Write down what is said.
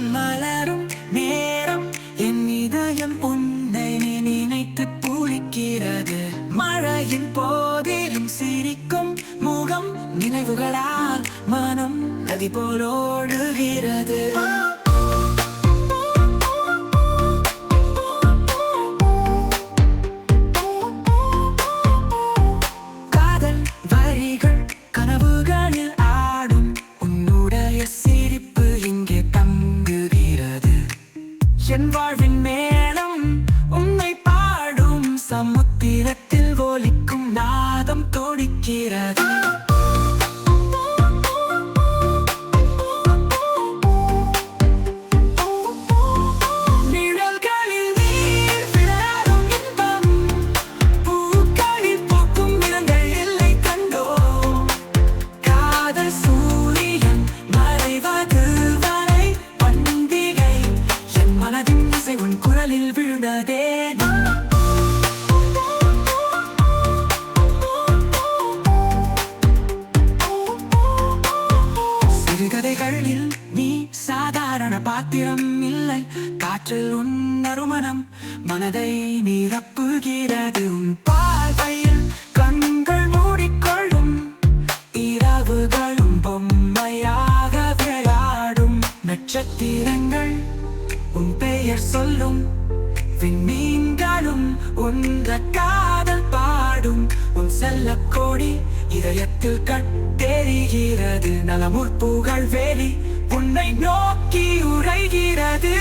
இதழ் மலரும் நேரம் என் இதயம் உன்னை நினைத்து பூரிக்கிறது. மழையின் போதிலும் சிரிக்கும் முகம் நினைவுகளால் மனம் நதி போலோடுகிறது. காதல் வரிகள் கனவுகளில் ஆடும் உன்னுடைய சிரிப்பு இங்கே தங்குகிறது. என் வாழ்வின் மேலும் உன்னை பாடும் சமுத்திரத்தில் ஒலிக்கும் நாதம் துடிக்கிறது. நிழல்களில் நீர் விளையாடும் இன்பம், பூக்களில் பூக்கும் நிறங்கள் எல்லை கண்டோம். காதல் சூரியன் மறைவது வரை பண்டிகை, என் மனதின் இசை உன் குரலில் விழுந்ததே. சிறுகதைகளில் நீ சாதாரண பாத்திரம் இல்லை. காற்றில் உன் நறுமணம் மனதை நிரப்புகிறது. உன் பார்வையில் கண்கள் மூடிக்கொள்ளும் இரவுகளும் பொம்மையாக விளையாடும். நட்சத்திரங்கள் உன் பெயர் சொல்லும், விண்மீன்களும் உன்ற காதல் பாடும். உன் செல்ல கோடி இதயத்தில் கட்டெறிகிறது. நலமுற்புகள் வேலி உன்னை நோக்கி உரைகிறது.